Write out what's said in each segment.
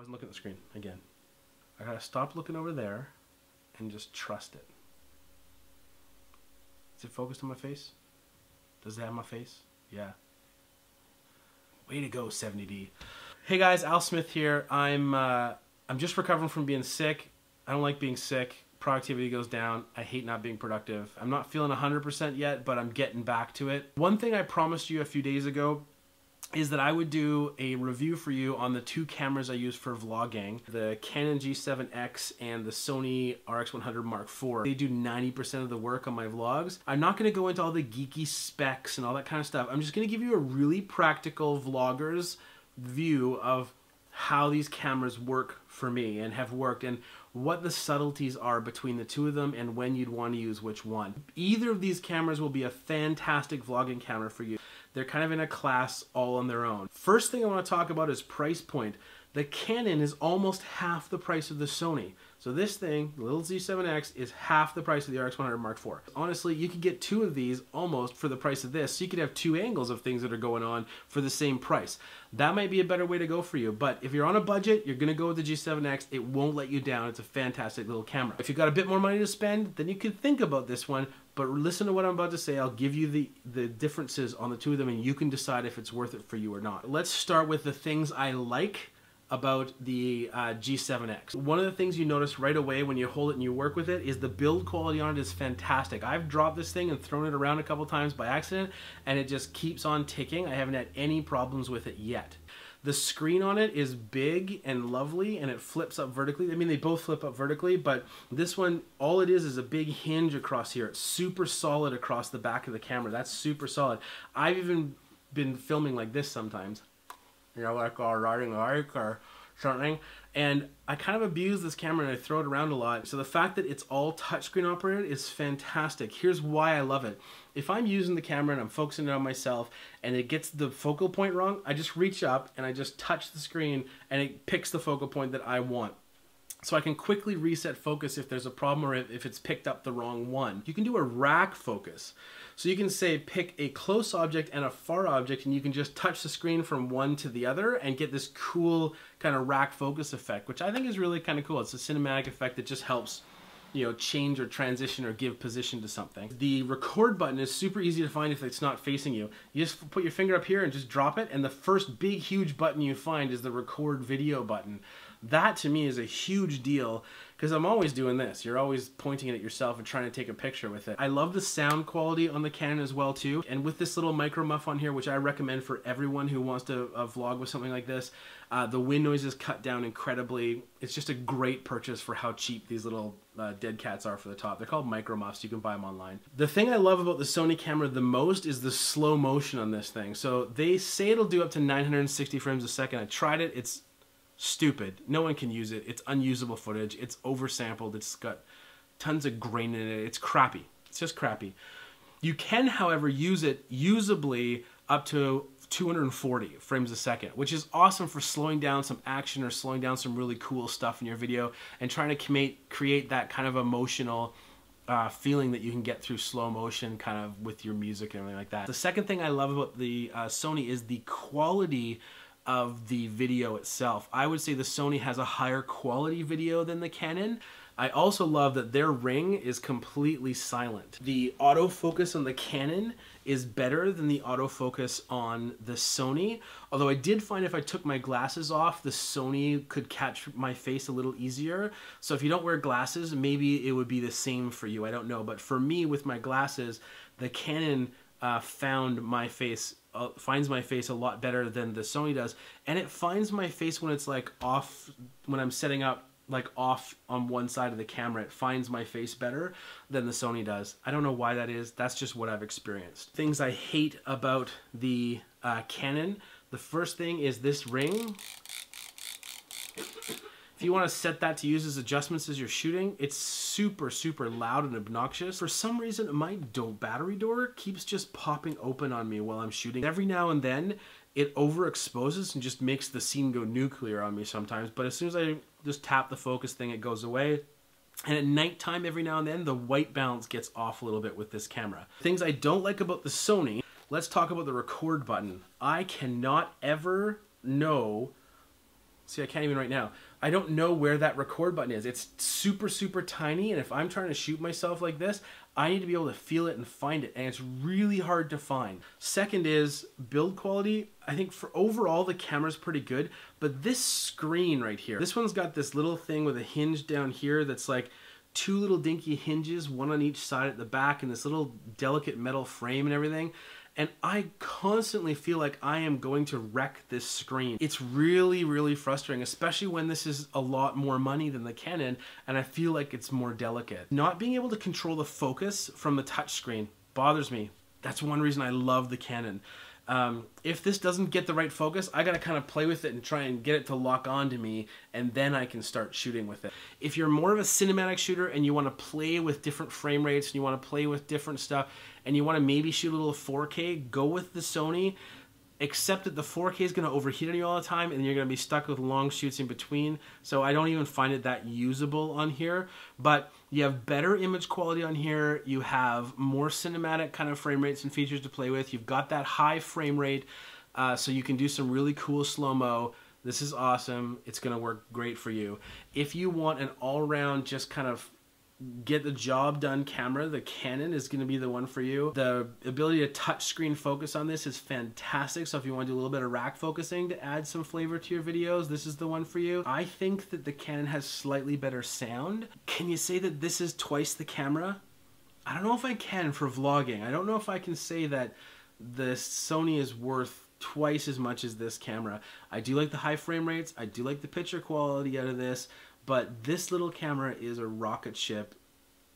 wasn't looking at the screen again. I gotta stop looking over there and just trust it. Is it focused on my face? Does it have my face? Yeah. Way to go, 70D. Hey guys, Al Smith here. I'm just recovering from being sick. I don't like being sick. Productivity goes down. I hate not being productive. I'm not feeling 100% yet, but I'm getting back to it. One thing I promised you a few days ago is that I would do a review for you on the two cameras I use for vlogging, the Canon G7X and the Sony RX100 Mark IV. They do 90% of the work on my vlogs. I'm not going to go into all the geeky specs and all that kind of stuff. I'm just going to give you a really practical vlogger's view of how these cameras work for me and have worked, and what the subtleties are between the two of them and when you'd want to use which one. Either of these cameras will be a fantastic vlogging camera for you. They're kind of in a class all on their own. First thing I want to talk about is price point. The Canon is almost half the price of the Sony. So this thing, the little Z7X, is half the price of the RX100 Mark IV. Honestly, you could get two of these almost for the price of this. So you could have two angles of things that are going on for the same price. That might be a better way to go for you. But if you're on a budget, you're going to go with the G7X. It won't let you down. It's a fantastic little camera. If you've got a bit more money to spend, then you could think about this one. But listen to what I'm about to say. I'll give you the differences on the two of them, and you can decide if it's worth it for you or not. Let's start with the things I like about the G7X. One of the things you notice right away when you hold it and you work with it is the build quality on it is fantastic. I've dropped this thing and thrown it around a couple times by accident, and it just keeps on ticking. I haven't had any problems with it yet. The screen on it is big and lovely, and it flips up vertically. I mean, they both flip up vertically, but this one, all it is a big hinge across here. It's super solid across the back of the camera. That's super solid. I've even been filming like this sometimes. You know, like riding a bike or something. And I kind of abuse this camera and I throw it around a lot. So the fact that it's all touchscreen operated is fantastic. Here's why I love it. If I'm using the camera and I'm focusing it on myself and it gets the focal point wrong, I just reach up and I just touch the screen and it picks the focal point that I want. So I can quickly reset focus if there's a problem or if it's picked up the wrong one. You can do a rack focus. So you can say pick a close object and a far object, and you can just touch the screen from one to the other and get this cool kind of rack focus effect, which I think is really kind of cool. It's a cinematic effect that just helps, you know, change or transition or give position to something. The record button is super easy to find if it's not facing you. You just put your finger up here and just drop it, and the first big huge button you find is the record video button. That to me is a huge deal because I'm always doing this. You're always pointing it at yourself and trying to take a picture with it. I love the sound quality on the Canon as well too. And with this little micro muff on here, which I recommend for everyone who wants to vlog with something like this, the wind noise is cut down incredibly. It's just a great purchase for how cheap these little dead cats are for the top. They're called micro muffs. You can buy them online. The thing I love about the Sony camera the most is the slow motion on this thing. So they say it'll do up to 960 frames a second. I tried it. It's stupid. No one can use it. It's unusable footage. It's oversampled. It's got tons of grain in it. It's crappy. It's just crappy. You can, however, use it usably up to 240 frames a second, which is awesome for slowing down some action or slowing down some really cool stuff in your video and trying to create that kind of emotional feeling that you can get through slow motion kind of with your music and everything like that. The second thing I love about the Sony is the quality of the video itself. I would say the Sony has a higher quality video than the Canon. I also love that their ring is completely silent. The autofocus on the Canon is better than the autofocus on the Sony, although I did find if I took my glasses off, the Sony could catch my face a little easier. So if you don't wear glasses, maybe it would be the same for you. I don't know, but for me with my glasses, the Canon finds my face a lot better than the Sony does, and it finds my face when it's like off, when I'm setting up like off on one side of the camera. It finds my face better than the Sony does. I don't know why that is. That's just what I've experienced. Things I hate about the Canon. The first thing is this ring. If you want to set that to use as adjustments as you're shooting, it's super, super loud and obnoxious. For some reason, my battery door keeps just popping open on me while I'm shooting. Every now and then, it overexposes and just makes the scene go nuclear on me sometimes. But as soon as I just tap the focus thing, it goes away. And at nighttime, every now and then, the white balance gets off a little bit with this camera. Things I don't like about the Sony, let's talk about the record button. I cannot ever know See, I can't even right now. I don't know where that record button is. It's super, super tiny, and if I'm trying to shoot myself like this, I need to be able to feel it and find it, and it's really hard to find. Second is build quality. I think for overall, the camera's pretty good, but this screen right here, this one's got this little thing with a hinge down here that's like 2 little dinky hinges, one on each side at the back, and this little delicate metal frame and everything. And I constantly feel like I am going to wreck this screen. It's really, really frustrating, especially when this is a lot more money than the Canon, and I feel like it's more delicate. Not being able to control the focus from the touchscreen bothers me. That's one reason I love the Canon. If this doesn't get the right focus, I gotta kind of play with it and try and get it to lock onto me, and then I can start shooting with it. If you're more of a cinematic shooter and you want to play with different frame rates and you want to play with different stuff and you want to maybe shoot a little 4K, go with the Sony. Except that the 4K is going to overheat on you all the time, and you're going to be stuck with long shoots in between. So I don't even find it that usable on here. But you have better image quality on here. You have more cinematic kind of frame rates and features to play with. You've got that high frame rate, so you can do some really cool slow-mo. This is awesome. It's going to work great for you. If you want an all-around just kind of get the job done camera, the Canon is going to be the one for you. The ability to touch screen focus on this is fantastic, so if you want to do a little bit of rack focusing to add some flavor to your videos, this is the one for you. I think that the Canon has slightly better sound. Can you say that this is twice the camera? I don't know if I can for vlogging. I don't know if I can say that the Sony is worth twice as much as this camera. I do like the high frame rates, I do like the picture quality out of this, but this little camera is a rocket ship.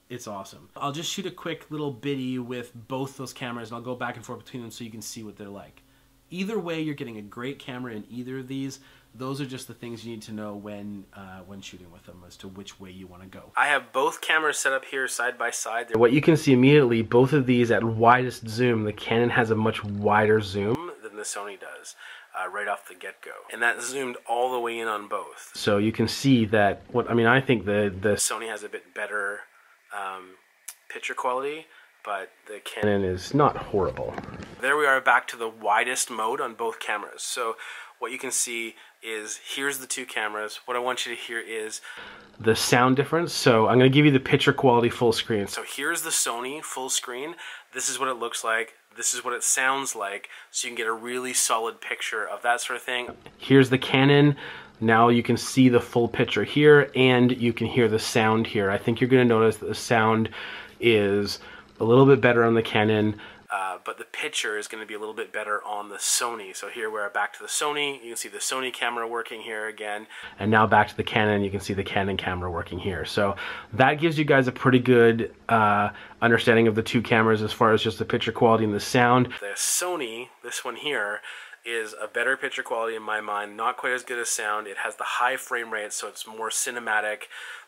It's awesome. I'll just shoot a quick little bitty with both those cameras, and I'll go back and forth between them so you can see what they're like. Either way, you're getting a great camera in either of these. Those are just the things you need to know when shooting with them as to which way you want to go. I have both cameras set up here side by side. What you can see immediately, both of these at widest zoom, the Canon has a much wider zoom than the Sony does. Right off the get-go, and that zoomed all the way in on both. So you can see that I think the Sony has a bit better picture quality, but the Canon is not horrible. There we are, back to the widest mode on both cameras. So what you can see is, here's the two cameras. What I want you to hear is the sound difference. So I'm going to give you the picture quality full screen. So here's the Sony full screen. This is what it looks like. This is what it sounds like, so you can get a really solid picture of that sort of thing. Here's the Canon. Now you can see the full picture here, and you can hear the sound here. I think you're going to notice that the sound is a little bit better on the Canon, but the picture is going to be a little bit better on the Sony. So here we're back to the Sony. You can see the Sony camera working here again. And now back to the Canon, you can see the Canon camera working here. So that gives you guys a pretty good understanding of the two cameras as far as just the picture quality and the sound. The Sony, this one here, is a better picture quality in my mind, not quite as good as sound. It has the high frame rate, so it's more cinematic.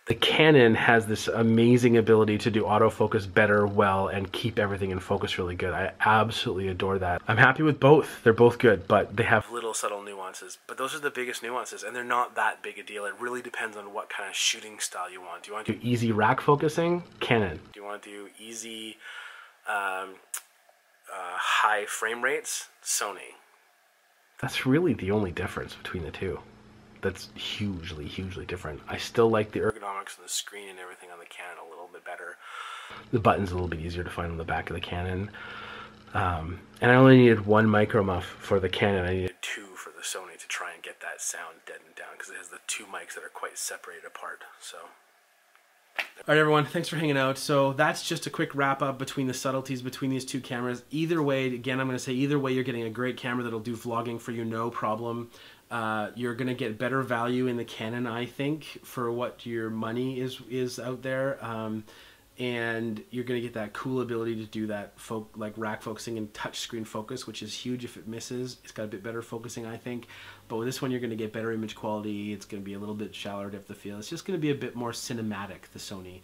The Canon has this amazing ability to do autofocus better, well, and keep everything in focus really good. I absolutely adore that. I'm happy with both. They're both good, but they have little subtle nuances. But those are the biggest nuances, and they're not that big a deal. It really depends on what kind of shooting style you want. Do you want to do easy rack focusing? Canon. Do you want to do easy high frame rates? Sony. That's really the only difference between the two. That's hugely, hugely different. I still like the ergonomics of the screen and everything on the Canon a little bit better. The button's a little bit easier to find on the back of the Canon. And I only needed one micro muff for the Canon. I needed two for the Sony to try and get that sound deadened down, because it has the two mics that are quite separated apart. So, alright everyone, thanks for hanging out. So that's just a quick wrap up between the subtleties between these two cameras. Either way, again, I'm going to say either way, you're getting a great camera that'll do vlogging for you, no problem. You're going to get better value in the Canon, I think, for what your money is out there. And you're going to get that cool ability to do that like rack focusing and touchscreen focus, which is huge if it misses. It's got a bit better focusing, I think. But with this one, you're going to get better image quality. It's going to be a little bit shallower depth of field. It's just going to be a bit more cinematic, the Sony,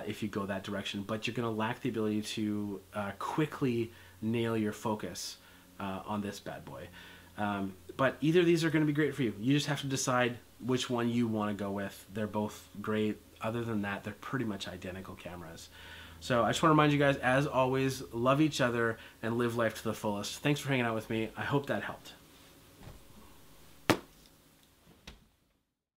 if you go that direction. But you're going to lack the ability to quickly nail your focus on this bad boy. But either of these are going to be great for you. You just have to decide which one you want to go with. They're both great. Other than that, they're pretty much identical cameras. So I just want to remind you guys, as always, love each other and live life to the fullest. Thanks for hanging out with me. I hope that helped.